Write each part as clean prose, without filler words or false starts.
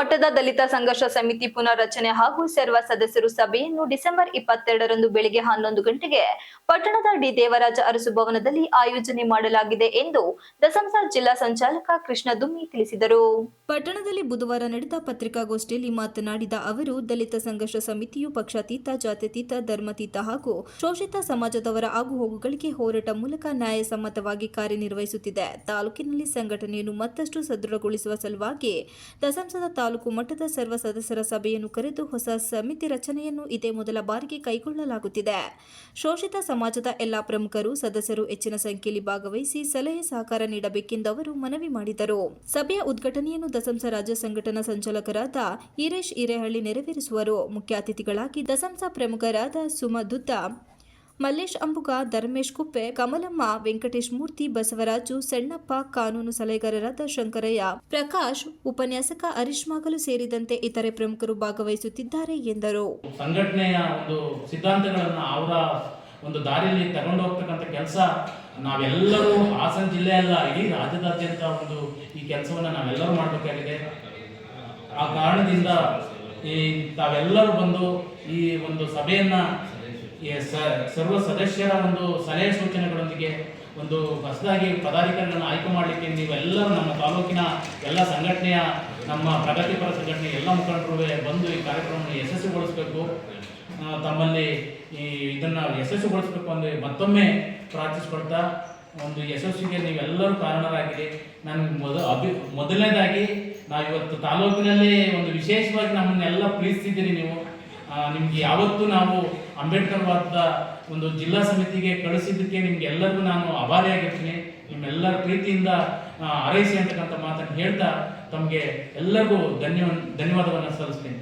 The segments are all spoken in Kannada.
ಮಟ್ಟದ ದಲಿತ ಸಂಘರ್ಷ ಸಮಿತಿ ಪುನರ್ರಚನೆ ಹಾಗೂ ಸರ್ವ ಸದಸ್ಯರು ಸಭೆಯನ್ನು ಡಿಸೆಂಬರ್ 22ರಂದು ಬೆಳಗ್ಗೆ 11 ಗಂಟೆಗೆ ಪಟ್ಟಣದ ಡಿ ದೇವರಾಜ ಅರಸು ಭವನದಲ್ಲಿ ಆಯೋಜನೆ ಮಾಡಲಾಗಿದೆ ಎಂದು ದಸಂಸ ಜಿಲ್ಲಾ ಸಂಚಾಲಕ ಕೃಷ್ಣ ದುಮ್ಮಿ ತಿಳಿಸಿದರು. ಪಟ್ಟಣದಲ್ಲಿ ಬುಧವಾರ ನಡೆದ ಪತ್ರಿಕಾಗೋಷ್ಠಿಯಲ್ಲಿ ಮಾತನಾಡಿದ ಅವರು, ದಲಿತ ಸಂಘರ್ಷ ಸಮಿತಿಯು ಪಕ್ಷಾತೀತ, ಜಾತ್ಯತೀತ, ಧರ್ಮಾತೀತ ಹಾಗೂ ಶೋಷಿತ ಸಮಾಜದವರ ಆಗುಹೋಗುಗಳಿಗೆ ಹೋರಾಟ ಮೂಲಕ ನ್ಯಾಯಸಮ್ಮತವಾಗಿ ಕಾರ್ಯನಿರ್ವಹಿಸುತ್ತಿದೆ. ತಾಲೂಕಿನಲ್ಲಿ ಸಂಘಟನೆಯನ್ನು ಮತ್ತಷ್ಟು ಸದೃಢಗೊಳಿಸುವ ಸಲುವಾಗಿ ದಸಂಸದ ತಾಲೂಕು ಮಟ್ಟದ ಸರ್ವ ಸದಸ್ಯರ ಸಭೆಯನ್ನು ಕರೆದು ಹೊಸ ಸಮಿತಿ ರಚನೆಯನ್ನು ಇದೇ ಮೊದಲ ಬಾರಿಗೆ ಕೈಗೊಳ್ಳಲಾಗುತ್ತಿದೆ. ಶೋಷಿತ ಸಮಾಜದ ಎಲ್ಲಾ ಪ್ರಮುಖರು, ಸದಸ್ಯರು ಹೆಚ್ಚಿನ ಸಂಖ್ಯೆಯಲ್ಲಿ ಭಾಗವಹಿಸಿ ಸಲಹೆ ಸಹಕಾರ ನೀಡಬೇಕೆಂದು ಅವರು ಮನವಿ ಮಾಡಿದರು. ಸಭೆಯ ಉದ್ಘಾಟನೆಯನ್ನು ದಸಂಸ ರಾಜ್ಯ ಸಂಘಟನಾ ಸಂಚಾಲಕರಾದ ಈರೇಶ್ ಹಿರೇಹಳ್ಳಿ ನೆರವೇರಿಸುವರು. ಮುಖ್ಯ ಅತಿಥಿಗಳಾಗಿ ದಸಂಸ ಪ್ರಮುಖರಾದ ಸುಮದುತ್ತ, ಮಲ್ಲೇಶ್ ಅಂಬುಗ, ಧರ್ಮೇಶ್ ಕುಪ್ಪೆ, ಕಮಲಮ್ಮ, ವೆಂಕಟೇಶ್ ಮೂರ್ತಿ, ಬಸವರಾಜು, ಸಣ್ಣಪ್ಪ, ಕಾನೂನು ಸಲಹೆಗಾರರಾದ ಶಂಕರಯ್ಯ, ಪ್ರಕಾಶ್, ಉಪನ್ಯಾಸಕ ಹರೀಶ್ ಮಾಗಲು ಸೇರಿದಂತೆ ಇತರೆ ಪ್ರಮುಖರು ಭಾಗವಹಿಸುತ್ತಿದ್ದಾರೆ ಎಂದರು. ಸಂಘಟನೆಯ ಒಂದು ಸಿದ್ಧಾಂತಗಳನ್ನು ಅವರ ಒಂದು ದಾರಿಯಲ್ಲಿ ತಗೊಂಡು ಹೋಗ್ತಕ್ಕಂಥ ಕೆಲಸ ನಾವೆಲ್ಲರೂ ಹಾಸನ ಜಿಲ್ಲೆ ಅಲ್ಲ, ಇಡೀ ರಾಜ್ಯದಾದ್ಯಂತ ಒಂದು ಈ ಕೆಲಸವನ್ನು ನಾವೆಲ್ಲರೂ ಮಾಡಬೇಕಾಗಿದೆ. ಆ ಕಾರಣದಿಂದ ತಾವೆಲ್ಲರೂ ಬಂದು ಈ ಒಂದು ಸಭೆಯನ್ನ ಸರ್ವ ಸದಸ್ಯರ ಒಂದು ಸಲಹೆ ಸೂಚನೆಗಳೊಂದಿಗೆ ಒಂದು ಹೊಸದಾಗಿ ಪದಾಧಿಕಾರಿಗಳನ್ನು ಆಯ್ಕೆ ಮಾಡಲಿಕ್ಕೆ ನೀವೆಲ್ಲರೂ ನಮ್ಮ ತಾಲೂಕಿನ ಎಲ್ಲ ಸಂಘಟನೆಯ, ನಮ್ಮ ಪ್ರಗತಿಪರ ಸಂಘಟನೆ ಎಲ್ಲ ಮುಖಂಡರು ಬಂದು ಈ ಕಾರ್ಯಕ್ರಮವನ್ನು ಯಶಸ್ವಿಗೊಳಿಸಬೇಕು, ತಮ್ಮಲ್ಲಿ ಇದನ್ನು ಯಶಸ್ವಿಗೊಳಿಸಬೇಕು ಅಂದರೆ ಮತ್ತೊಮ್ಮೆ ಪ್ರಾರ್ಥಿಸ್ಕೊಳ್ತಾ, ಒಂದು ಯಶಸ್ವಿಗೆ ನೀವೆಲ್ಲರೂ ಕಾರಣರಾಗಿದೆ. ನಾನು ಮೊದಲನೇದಾಗಿ ನಾವು ಇವತ್ತು ತಾಲೂಕಿನಲ್ಲಿ ಒಂದು ವಿಶೇಷವಾಗಿ ನಮ್ಮನ್ನೆಲ್ಲ ಪ್ರೀತಿಸಿದ್ದೀರಿ ನೀವು. ನಿಮ್ಗೆ ಯಾವತ್ತೂ ನಾವು ಅಂಬೇಡ್ಕರ್ ವಾದದ ಒಂದು ಜಿಲ್ಲಾ ಸಮಿತಿಗೆ ಕಳಿಸಿದ್ದಕ್ಕೆ ನಿಮ್ಗೆ ಎಲ್ಲರಿಗೂ ನಾನು ಆಭಾರಿಯಾಗಿರ್ತೀನಿ. ನಿಮ್ಮೆಲ್ಲರ ಪ್ರೀತಿಯಿಂದ ಹಾರೈಸಿ ಅಂತಕ್ಕಂಥ ಮಾತನ್ನು ಹೇಳ್ತಾ ತಮಗೆ ಎಲ್ಲರಿಗೂ ಧನ್ಯವಾದವನ್ನು ಸಲ್ಲಿಸ್ತೀನಿ.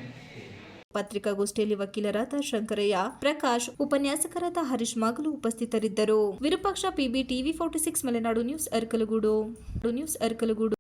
ಪತ್ರಿಕಾಗೋಷ್ಠಿಯಲ್ಲಿ ವಕೀಲರಾದ ಶಂಕರಯ್ಯ, ಪ್ರಕಾಶ್, ಉಪನ್ಯಾಸಕರಾದ ಹರೀಶ್ ಮಾಗಲು ಉಪಸ್ಥಿತರಿದ್ದರು. Virupaksha, PB, TV 46 Malenadu news, Arakalagudu.